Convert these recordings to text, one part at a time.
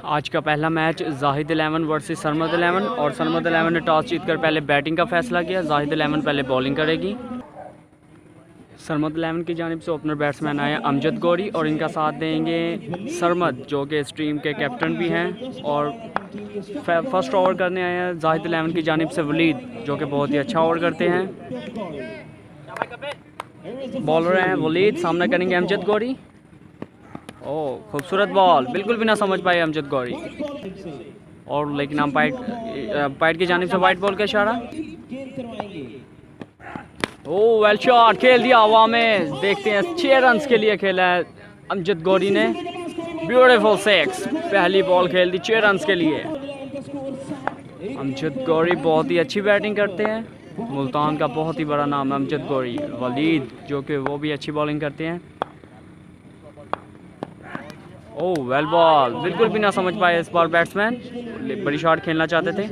आज का पहला मैच जाहिद 11 वर्सेस सरमद 11 और सरमद 11 ने टॉस जीतकर पहले बैटिंग का फैसला किया। जाहिद 11 पहले बॉलिंग करेगी। सरमद 11 की जानिब से ओपनर बैट्समैन आए अमजद गौरी और इनका साथ देंगे सरमद जो कि इस टीम के कैप्टन भी हैं और फर्स्ट ओवर करने आए हैं जाहिद 11 की जानिब से वलीद जो कि बहुत ही अच्छा ओवर करते हैं। बॉलर हैं वलीद, सामना करेंगे अमजद गौरी। ओह खूबसूरत बॉल, बिल्कुल भी ना समझ पाए अमजद गौरी और लेकिन अंपायर की जानिब से वाइट बॉल का इशारा। ओह वेल शॉट, खेल दिया हवा में। देखते हैं 6 रन्स के लिए खेला है अमजद गौरी ने। ब्यूटीफुल 6, पहली बॉल खेल दी 6 रन्स के लिए। अमजद गौरी बहुत ही अच्छी बैटिंग करते हैं। मुल्तान का बहुत ही बड़ा नाम है अमजद गौरी। वलीद जो कि वो भी अच्छी बॉलिंग करते हैं। ओह वेल बॉल, बिल्कुल भी ना समझ पाए इस बार बैट्समैन, बड़ी शॉट खेलना चाहते थे।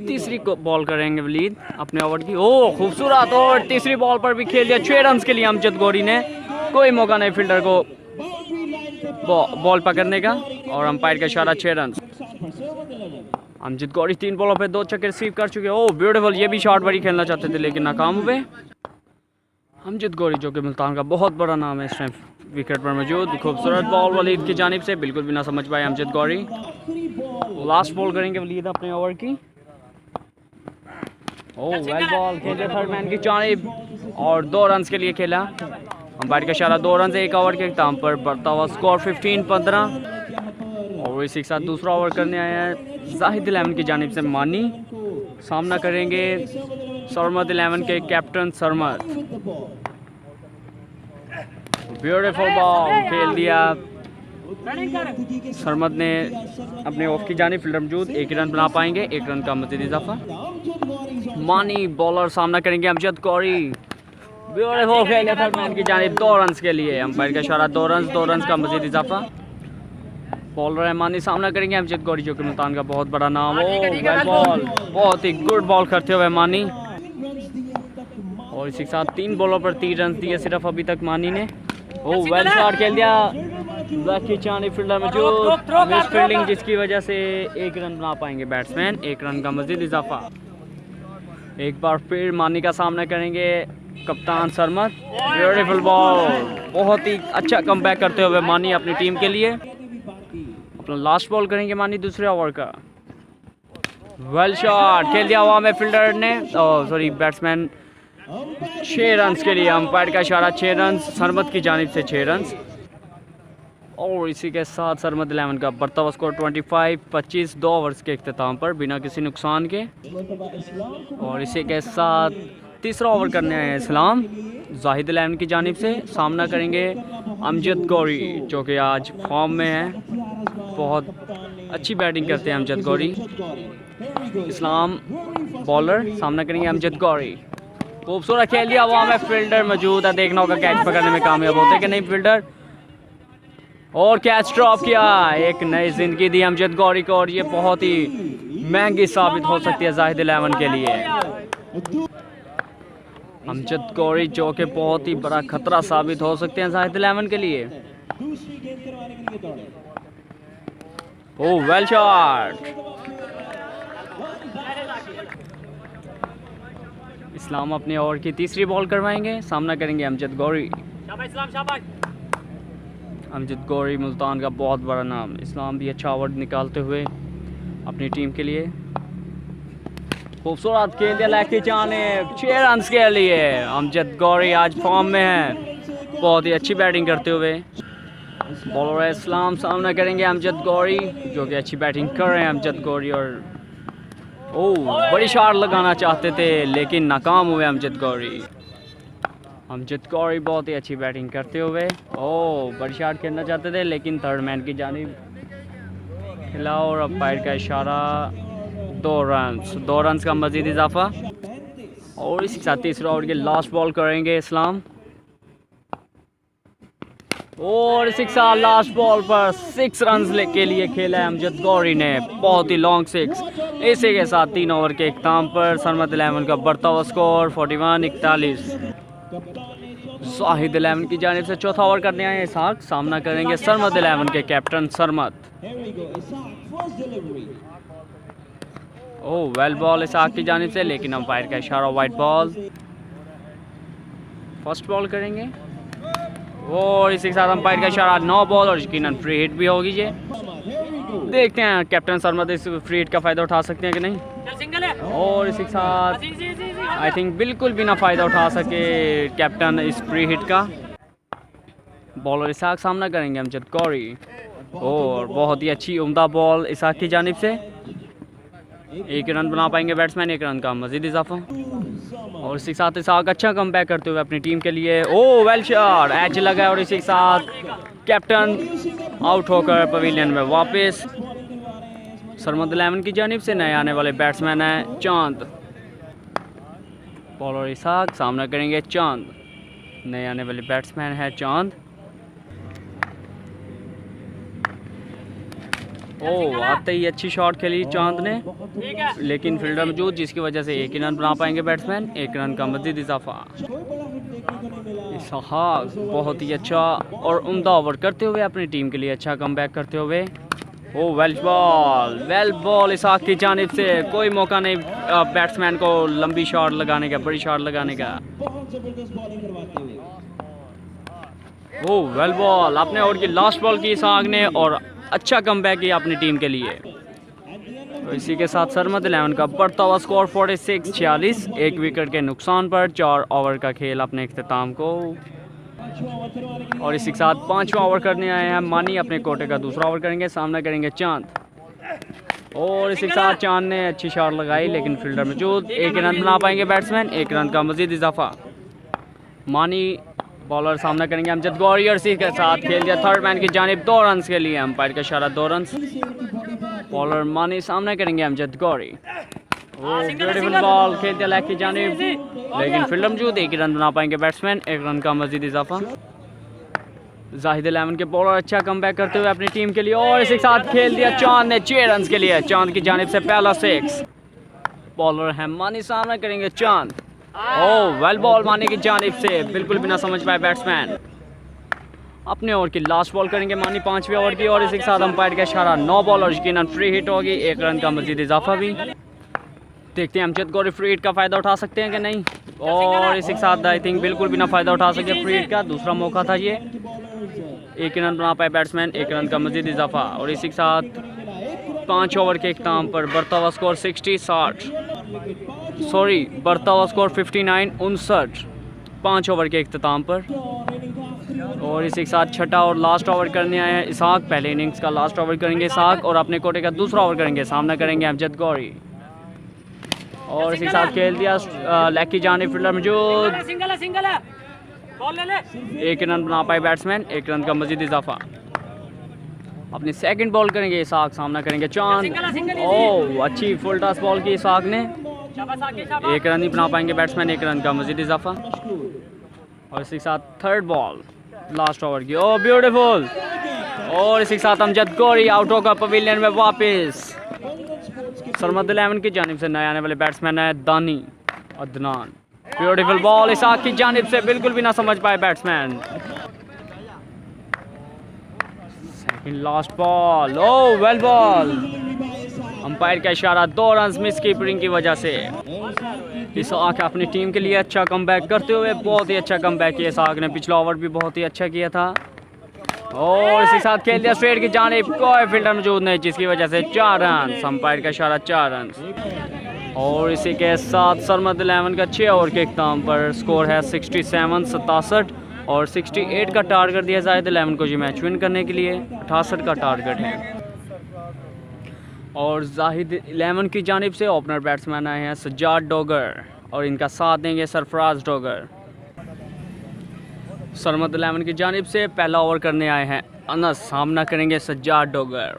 तीसरी बॉल करेंगे वलीद अपने ओवर की। ओह खूबसूरत, और तीसरी बॉल पर भी खेल दिया 6 रन्स के लिए अमजद गौरी ने। कोई मौका नहीं फील्डर को बॉल पकड़ने का और अंपायर का इशारा 6 रन्स। अमजद गौरी 3 बॉलों पे 2 छक्के रिसीव कर चुके। ओह ब्यूटीफुल, ये भी शॉट बड़ी खेलना चाहते थे लेकिन नाकाम हुए। अमजद गौरी जो कि मुल्तान का बहुत बड़ा नाम है इस टाइम विकेट पर मौजूद। खूबसूरत बॉल वलीद की जानिब से, बिल्कुल भी ना समझ पाए अमजद गौरी। लास्ट बॉल करेंगे वलीद अपने ओवर की। ओह वेल बॉल, खेले थर्ड मैन की जानिब और 2 रन्स के लिए खेला। अंपायर का इशारा 2 रन 1 ओवर के इख्ताम पर बढ़ता हुआ स्कोर 15-15। और इसी के साथ दूसरा ओवर करने आया है जाहिद 11 की जानिब से मानी। सामना करेंगे सरमद 11 के कैप्टन सरमद। ब्यूटीफुल बॉल खेल दिया सरमद ने अपने ऑफ की जानिब। फील्डर मौजूद, 1 रन बना पाएंगे, 1 रन का मजीद इजाफा। मानी बॉलर, सामना करेंगे अमजद गौरी। ब्यूटीफुल खेल थर्ड मैन की जानिब 2 रन के लिए। अंपायर का इशारा 2 रन का मजीद इजाफा। बॉलर है मानी, सामना करेंगे अमजद गौरी जो कि मुल्तान का बहुत बड़ा नाम हो। वेल बॉल, बहुत ही गुड बॉल करते हुए मानी और इसी के साथ 3 बॉलों पर 3 रन दिए सिर्फ अभी तक मानी ने। ओह वेल शॉट खेल दिया की जानिब, फील्डर मौजूद, मिस फील्डिंग जिसकी वजह से 1 रन बना पाएंगे बैट्समैन, 1 रन का मजीद इजाफा। एक बार फिर मानी का सामना करेंगे कप्तान सरमद। ब्यूटीफुल बॉल, बहुत ही अच्छा कमबैक करते हुए मानी अपनी टीम के लिए। अपना लास्ट बॉल करेंगे मानी दूसरे ओवर का। वेल शॉट खेल दिया हवा में फील्डर ने, सॉरी बैट्समैन। 6 रन्स के लिए, अंपायर का इशारा 6 रन्स सरमद की जानिब से 6 रन्स। और इसी के साथ सरमद 11 का बढ़ता हुआ स्कोर 25-25 2 ओवर्स के इख्तिताम पर बिना किसी नुकसान के। और इसी के साथ तीसरा ओवर करने आए हैं इस्लाम जाहिद 11 की जानिब से। सामना करेंगे अमजद गौरी जो कि आज फॉर्म में है, बहुत अच्छी बैटिंग करते हैं अमजद गौरी। इस्लाम बॉलर, सामना करेंगे अमजद गौरी। खूबसूरत खेल दिया, वहाँ में फील्डर मौजूद है, देखना होगा कैच पकड़ने में कामयाब होते कि नहीं फील्डर। और कैच ड्रॉप किया, एक नई जिंदगी दी अमजद गौरी को और ये बहुत ही महंगी साबित हो सकती है जाहिद 11 के लिए। अमजद गौरी जो कि बहुत ही बड़ा खतरा साबित हो सकते हैं जाहिद 11 के लिए। ओह वेल शॉट, इस्लाम अपने ओवर की तीसरी बॉल करवाएंगे। सामना करेंगे अमजद गौरी। अमजद गौरी मुल्तान का बहुत बड़ा नाम। इस्लाम भी अच्छा ओवर निकालते हुए अपनी टीम के लिए। खूबसूरत खेल दिया लेग की जानिब 6 रन के लिए। अमजद गौरी आज फॉर्म में है, बहुत ही अच्छी बैटिंग करते हुए। बॉलर है इस्लाम, सामना करेंगे अमजद गौरी जो कि अच्छी बैटिंग कर रहे हैं अमजद गौरी। और ओह बड़ी शॉट लगाना चाहते थे लेकिन नाकाम हुए अमजद गौरी। अमजद गौरी बहुत ही अच्छी बैटिंग करते हुए, ओह बड़ी शॉट खेलना चाहते थे लेकिन थर्ड मैन की जानिब खिला और अंपायर का इशारा 2 रन का मजीद इजाफा। और इसके साथ तीसरा ओवर के लास्ट बॉल करेंगे इस्लाम। और इसी के साथ लास्ट बॉल पर 6 रन के लिए खेला है अमजद गौरी ने, बहुत ही लॉन्ग 6। इसी के साथ 3 ओवर के इख्ताम पर सरमद 11 का बढ़ता हुआ स्कोर 41-41। जाहिद 11 की जानिब से चौथा ओवर करने आए इसहाक, सामना करेंगे सरमद 11 के captain Sarmad. Oh well ball Ishaq की जानिब से, लेकिन अंपायर का इशारा वाइड बॉल। फर्स्ट बॉल करेंगे और इसी के साथ अंपायर का इशारा नो बॉल और यकीनन फ्री हिट भी होगी। ये देखते हैं कैप्टन सरमद इस फ्री हिट का फ़ायदा उठा सकते हैं कि नहीं। और इसी के साथ आई थिंक बिल्कुल भी ना फ़ायदा उठा सके कैप्टन इस फ्री हिट का। बॉलर इसहाक सामना करेंगे अमजद गौरी और बहुत ही अच्छी उम्दा बॉल इसहाक की जानिब से। एक रन बना पाएंगे बैट्समैन, एक रन का मजीद इजाफा। और इसी के साथ इसहाक अच्छा कम बैक करते हुए अपनी टीम के लिए ओ वेल शॉट, एज लगा है और इसी के साथ कैप्टन आउट होकर पवेलियन में वापस। सरमद 11 की जानिब से नए आने वाले बैट्समैन हैं चांद। बॉलर इसहाक सामना करेंगे चांद, नए आने वाले बैट्समैन है चांद। ओह आते ही अच्छी शॉट खेली चांद ने, लेकिन फील्डर मौजूद जिसकी वजह से एक ही रन बना पाएंगे बैट्समैन, एक रन का मजीद इजाफा। इसहाक बहुत ही अच्छा और उम्दा ओवर करते हुए अपनी टीम के लिए अच्छा कमबैक करते हुए। ओ वेल बॉल इसहाक की जानिब से, कोई मौका नहीं बैट्समैन को लंबी शॉट लगाने का, बड़ी शॉट लगाने का। ओ वेल बॉल, अपने ओवर की लास्ट बॉल की इसहाक ने और अच्छा कमबैक किया अपनी टीम के लिए। तो इसी के साथ सरमद 11 का बढ़ता हुआ स्कोर 46-46, एक विकेट के नुकसान पर 4 ओवर का खेल अपने इख्तिताम को। और इसी के साथ 5वां ओवर करने आए हैं मानी, अपने कोटे का दूसरा ओवर करेंगे, सामना करेंगे चांद। और इसी के साथ चांद ने अच्छी शॉट लगाई, लेकिन फील्डर मौजूद, एक रन बना पाएंगे बैट्समैन, एक रन का मजीद इजाफा। मानी बॉलर सामना करेंगे अमजद गौरी और इसी के साथ खेल दिया थर्ड मैन की जानिब 2 रन के लिए, अंपायर का इशारा 2 रन। बॉलर मानी सामना करेंगे अमजद गौरी। ब्यूटीफुल बॉल खेल दिया लेग की जानिब, लेकिन फील्डर मौजूद, एक रन बना पाएंगे बैट्समैन, एक रन का मजीद इजाफा। जाहिद 11 के बॉलर अच्छा कमबैक करते हुए अपनी टीम के लिए और इसी के साथ खेल दिया चांद ने 6 रन के लिए, चांद की जानिब से पहला 6। बॉलर है मानी, सामना करेंगे चांद। ओह वेल बॉल मानी की जानिब से, बिल्कुल भी ना समझ पाए बैट्समैन। अपने ओवर की लास्ट बॉल करेंगे मानी 5वें ओवर की और इसी के साथ अंपायर का इशारा नो बॉल और यकीनन फ्री हिट होगी, एक रन का मजीद इजाफा भी। देखते हैं अमजद गौरी फ्री हिट का फ़ायदा उठा सकते हैं कि नहीं। और इसी के साथ आई थिंक बिल्कुल भी ना फ़ायदा उठा सके फ्री हिट का, दूसरा मौका था ये। एक रन बना पाए बैट्समैन, एक रन का मजीद इजाफा। और इसी के साथ 5 ओवर के इख्तिताम पर बढ़ता हुआ स्कोर 59-59, 5 ओवर के इख्तिताम पर। और इसी के साथ छठा और लास्ट ओवर करने आए हैं इसहाक, पहले इनिंग्स का लास्ट ओवर करेंगे इसहाक और अपने कोटे का दूसरा ओवर करेंगे, सामना करेंगे अमजद गौरी। और इसी के साथ खेल दिया लेग की जानिब, फील्डर मौजूद, एक रन बना पाए बैट्समैन, एक रन का मजीद इजाफा। अपनी सेकंड बॉल करेंगे इसहाक, सामना करेंगे चांद। ओह अच्छी फुल टॉस बॉल की इसहाक ने, एक रन ही बना पाएंगे बैट्समैन, एक रन का मजीद इजाफा। और इसी के साथ थर्ड बॉल लास्ट ओवर की, ओह ब्यूटीफुल। और इसी के साथ अमजद गौरी आउट होकर पवेलियन में वापस। सरमद 11 की जानिब से नए आने वाले बैट्समैन है दानी अदनान। ब्यूटीफुल बॉल इसहाक की जानिब से, बिल्कुल भी ना समझ पाए बैट्समैन। सेकंड लास्ट बॉल, ओह वेल बॉल, अंपायर का इशारा 2 रन मिस कीपिंग की वजह से। इसहाक अपनी टीम के लिए अच्छा कमबैक करते हुए, बहुत ही अच्छा कमबैक किया इसहाक ने, पिछला ओवर भी बहुत ही अच्छा किया था। और इसी साथ खेल दिया स्ट्रेट की जानिब, कोई फील्डर मौजूद नहीं जिसकी वजह से 4 रन, अंपायर का इशारा 4 रन। और इसी के साथ सरमद 11 का 6 ओवर के इख्तिताम पर स्कोर है 67-67 और 68 का टारगेट दिया जाहिद 11 को ये मैच विन करने के लिए, 68 का टारगेट है। और जाहिद 11 की जानिब से ओपनर बैट्समैन आए हैं सज्जाद डोगर और इनका साथ देंगे सरफराज डोगर। सरमद 11 की जानिब से पहला ओवर करने आए हैं अनस, सामना करेंगे सज्जाद डोगर।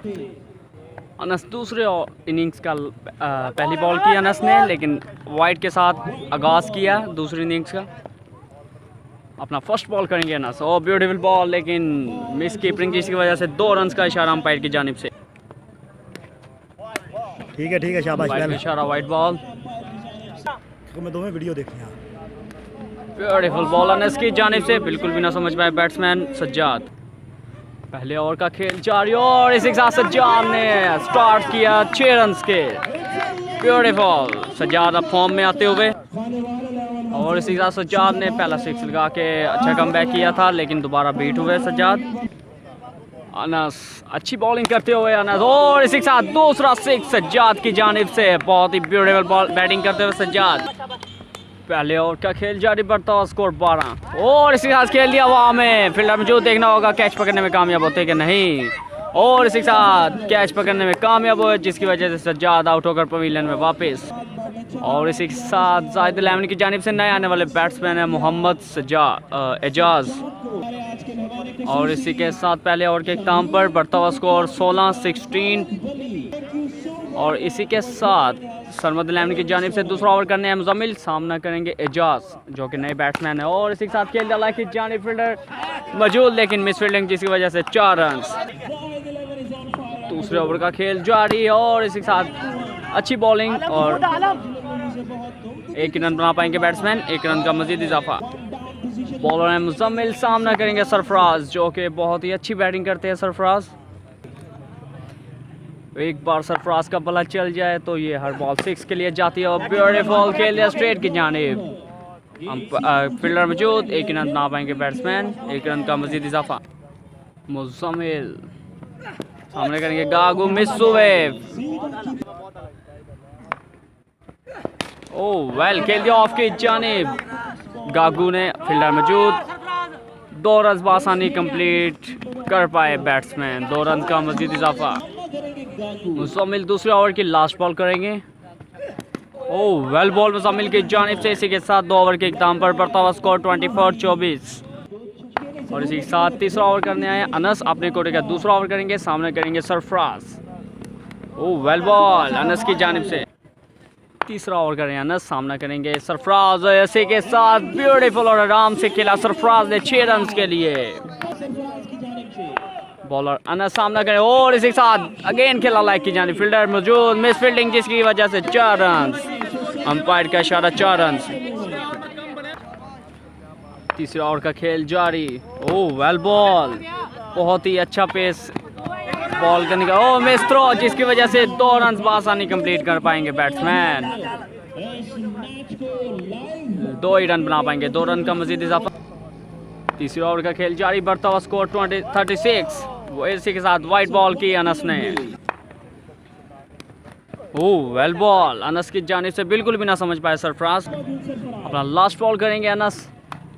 अनस दूसरे इनिंग्स का पहली बॉल की अनस ने, लेकिन वाइड के साथ आगाज़ किया दूसरी इनिंग्स का। अपना फर्स्ट बॉल करेंगे अनस, ओ ब्यूटीफुल बॉल, लेकिन मिस कीपिंग जिसकी वजह से 2 रन का इशारा अंपायर की जानिब से। ठीक है शाबाश, इशारा वाइड बॉल। मैं दोनों वीडियो देखे हैं। ब्यूटीफुल बॉल अनस की जानिब से, बिल्कुल भी ना समझ पाए बैट्समैन सज्जाद। पहले ओवर का खेल जारी और इसी के साथ सज्जाद ने स्टार्ट किया 6 रन के। ब्यूटीफुल सज्जाद अब फॉर्म में आते हुए, और इसी के साथ सज्जाद ने पहला 6 लगा के अच्छा कमबैक किया था, लेकिन दोबारा बीट हुए सज्जाद। अनस अच्छी बॉलिंग करते हुए अनस, और इसी के साथ दूसरा 6 सज्जाद की जानिब से। बहुत ही ब्यूटीफुल बॉल बैटिंग करते हुए सज्जाद। पहले ओवर का खेल जारी बढ़ता हुआ, स्कोर 12, और इसी के साथ खेल दिया हवा में। फील्डर में जो देखना होगा कैच पकड़ने में कामयाब होते कि नहीं, और इसी के साथ कैच पकड़ने में कामयाब हुए, जिसकी वजह से सज्जाद आउट होकर पवेलियन में वापस। और इसी के साथ जाहिद अल-अहमदी की जानिब से नए आने वाले बैट्समैन है मोहम्मद एजाज। और इसी के साथ पहले ओवर के इख्तिताम पर बढ़ता हुआ स्कोर 16-16। और इसी के साथ सरमद अल-अहमदी की जानिब से दूसरा ओवर करने हैं मुजम्मिल, सामना करेंगे एजाज जो कि नए बैट्समैन है। और इसी के साथ खेल डाला की जानिब फील्डर मौजूद, लेकिन मिस फील्डिंग, जिसकी वजह से 4 रन। दूसरे ओवर का खेल जारी, और इसी के साथ अच्छी बॉलिंग, और 1 रन बना पाएंगे बैट्समैन, 1 रन का मजीद इजाफा। बॉलर है मुजम्मिल, सामना करेंगे सरफराज जो कि बहुत ही अच्छी बैटिंग करते हैं सरफराज। एक बार सरफराज का बल्ला चल जाए तो ये हर बॉल 6 के लिए जाती है। और ब्यूटीफुल खेल दिया स्ट्रेट की जानिब, फील्डर मौजूद, 1 रन बना पाएंगे बैट्समैन, 1 रन का मजीद इजाफा। मुजम्मिल सामने करेंगे गागू, मिस हुए। ओह वेल खेल दिया ऑफ की जानिब, गागू ने, फील्डर मौजूद, 2 रन आसानी कंप्लीट कर पाए बैट्समैन, 2 रन का मजीद इजाफा। मुजम्मिल दूसरे ओवर की लास्ट बॉल करेंगे। ओह वेल बॉल मुजम्मिल की जानिब से। इसी के साथ 2 ओवर के इख्तिताम पर बढ़ता हुआ स्कोर 24-24। और इसी के साथ तीसरा ओवर करने आए अनस, अपने कोटे का दूसरा ओवर करेंगे, सामने करेंगे सरफराज। ओह वेल बॉल अनस की जानिब से। तीसरा ओवर करें अनस, सामना करेंगे सरफराज। इसी के साथ ब्यूटीफुल और आराम से खेला सरफराज ने 6 रन के लिए। बॉलर अनस सामना करें, और इसी के साथ अगेन खेला लाइक की जानिब, फील्डर मौजूद, मिस फील्डिंग, जिसकी वजह से 4 रन। अंपायर का इशारा 4 रन। तीसरा ओवर का खेल जारी। ओह वेल बॉल, बहुत ही अच्छा पेस बॉल करने का, ओह मिस थ्रो, जिसकी वजह से 2 रन आसानी कंप्लीट कर पाएंगे बैट्समैन, 2 ही रन बना पाएंगे, 2 रन का मजीद इजाफा। तीसरे ओवर का खेल जारी बढ़ता हुआ, स्कोर 36। वो इसी के साथ वाइट बॉल की अनस ने। ओह वेल बॉल अनस की जानिब से, बिल्कुल भी ना समझ पाए सरफराज। अपना लास्ट बॉल करेंगे अनस।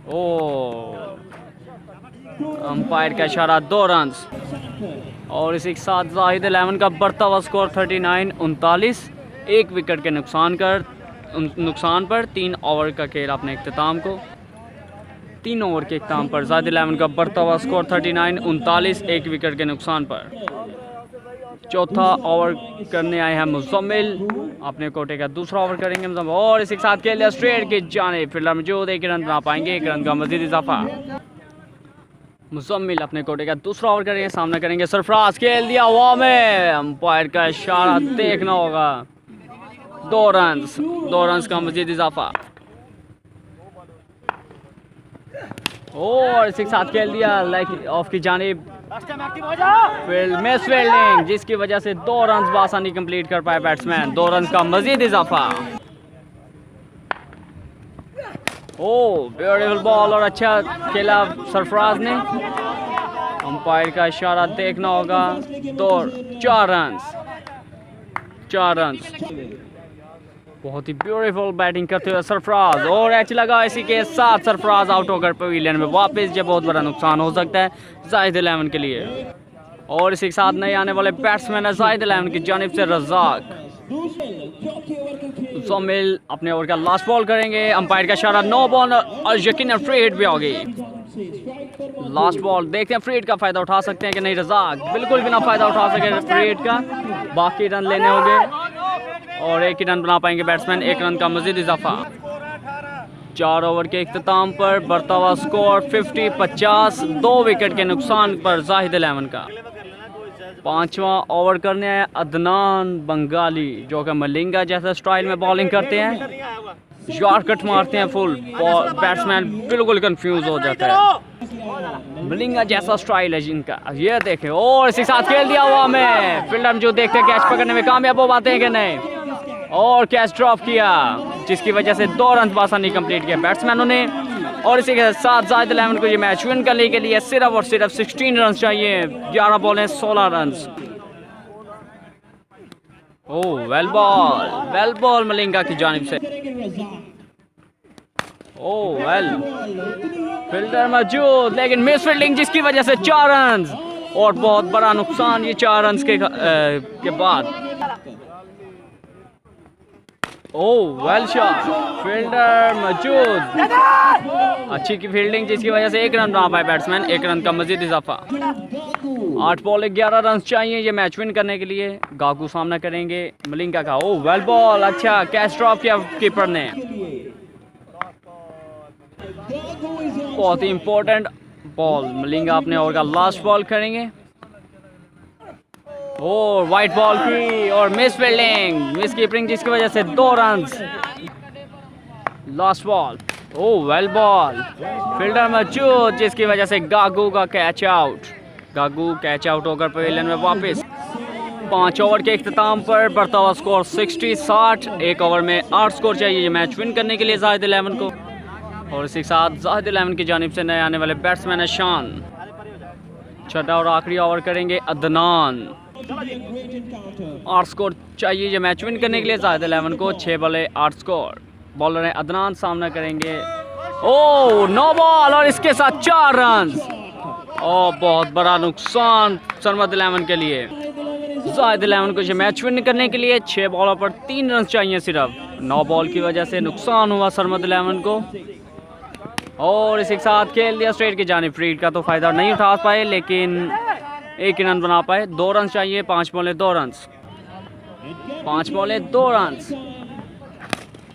ओह अंपायर का इशारा 2 रन। और इसी के साथ जाहिद अल-अहमदी का बढ़ता हुआ स्कोर 39-39, 1 विकेट के नुकसान पर 3 ओवर का खेल अपने इख्तिताम को। 3 ओवर के इख्तिताम पर जाहिद अल-अहमदी का बढ़ता हुआ स्कोर 39-39, 1 विकेट के नुकसान पर। चौथा ओवर करने आए हैं मुजम्मिल, अपने कोटे का दूसरा ओवर करेंगे मुजम्मिल। और इसी के साथ खेल दिया स्ट्रेट की जानिब, फील्डर मौजूद, 1 रन बना पाएंगे, 1 रन का मजीद इजाफा। मुजम्मिल अपने कोटे का दूसरा ओवर करेंगे, सामना करेंगे सरफराज। खेल दिया हवा में, अंपायर का इशारा देखना होगा, 2 रन का मजीद इजाफा। और इसी के साथ खेल दिया लाइक ऑफ की जानिब, मिस फील्डिंग, जिसकी वजह से 2 रन आसानी कंप्लीट कर पाए बैट्समैन, 2 रन का मजीद इजाफा। ओह ब्यूटीफुल बॉल, और अच्छा खेला सरफराज ने, अंपायर का इशारा देखना होगा, 4 रन। बहुत ही ब्यूटीफुल बैटिंग करते हुए सरफराज, और एच लगा। इसी के साथ सरफराज आउट होकर पवेलियन में वापस, जब बहुत बड़ा नुकसान हो सकता है जाहिद अल-अहमदी के लिए। और इसी के साथ नए आने वाले बैट्समैन है जाहिद अल-अहमदी की जानिब से रज़ाक। मुजम्मिल अपने ओवर का लास्ट बॉल करेंगे, अंपायर का इशारा, नो बॉल, और यकीनन फ्री हिट भी होगी। लास्ट बॉल देखते हैं फ्री हिट का फायदा उठा सकते हैं कि नहीं रज़ाक, बिल्कुल भी ना फायदा उठा सके फ्री हिट का, बाकी रन लेने होंगे, और 1 ही रन बना पाएंगे बैट्समैन, 1 रन का मजीद इजाफा। 4 ओवर के इख्तिताम पर बढ़ता हुआ स्कोर 50-50, 2 विकेट के नुकसान पर जाहिद अल-अहमदी का। 5वां ओवर करने आए अदनान बंगाली, जो कि मलिंगा जैसा स्टाइल में बॉलिंग करते हैं, शॉर्ट कट मारते हैं फुल, बैट्समैन बिल्कुल कंफ्यूज हो जाता है। मलिंगा जैसा स्टाइल है जिनका, ये देखें, और इसी साथ खेल दिया हुआ में। फील्डर जो देखते हैं कैच पकड़ने में कामयाब हो पाते हैं कि नहीं, और कैच ड्रॉप किया जिसकी वजह से 2 रन बासानी कंप्लीट किया बैट्समैनों ने। और इसी के साथ जाहिद 11 को ये मैच विन करने के लिए सिर्फ और सिर्फ 16 रन चाहिए। 11 बॉलें 16 रन। ओह वेल बॉल मलिंगा की जानिब से। ओह वेल, फील्डर मौजूद लेकिन मिस फील्डिंग जिसकी वजह से 4 रन, और बहुत बड़ा नुकसान ये 4 रन के बाद। ओह वेल शॉट, फील्डर मौजूद, अच्छी की फील्डिंग जिसकी वजह से 1 रन बना पाए बैट्समैन। 1 रन का मजीद इजाफा। 8 बॉल 11 रन चाहिए ये मैच विन करने के लिए। गागू सामना करेंगे मलिंगा का। ओह वेल बॉल, अच्छा कैच ड्रॉप किया कीपर ने। बहुत ही इंपॉर्टेंट बॉल मलिंगा अपने ओवर का लास्ट बॉल करेंगे। और वाइट बॉल की और मिस फील्डिंग, मिस कीपिंग जिसकी वजह से 2 रन। लास्ट बॉल, ओह वेल बॉल, फील्डर मौजूद जिसकी वजह से गागू का कैच आउट। गागू कैच आउट होकर पवेलियन में वापस। 5 ओवर के इख्तिताम पर बढ़ता हुआ स्कोर 60-60। 1 ओवर में 8 स्कोर चाहिए ये मैच विन करने के लिए जाहिद 11 को। और इसी के साथ जाहिद 11 की जानिब से नए आने वाले बैट्समैन है शान। छठा और आखिरी ओवर करेंगे अदनान। 8 स्कोर चाहिए ये मैच विन करने के लिए जाहिद 11 को। 6 बॉले 8 स्कोर। बॉलर है अदनान, सामना करेंगे। ओह 9 बॉल और इसके साथ 4 रन। और बहुत बड़ा नुकसान सरमद 11 के लिए। जाहिद 11 को ये मैच विन करने के लिए 6 बॉलों पर 3 रन चाहिए सिर्फ। 9 बॉल की वजह से नुकसान हुआ सरमद 11 को। और इसी के साथ खेल दिया स्ट्रेट की जानिब। फ्रीड का तो फायदा नहीं उठा पाए लेकिन 1 रन बना पाए। 2 रन चाहिए। 5 बॉलें 2 रन। 5 बॉलें 2 रन।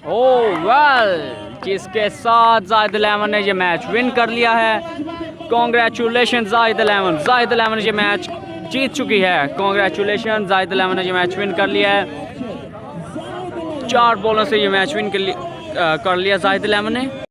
ओह वेल, जिसके साथ जाहिद 11 ने ये मैच विन कर लिया है। कॉन्ग्रेचुलेशन जाहिद 11। जाहिद 11 ये मैच जीत चुकी है। कॉन्ग्रेचुलेशन, जाहिद 11 ने ये मैच विन कर लिया है। 4 बॉलों से ये मैच विन कर लिया जाहिद 11 ने।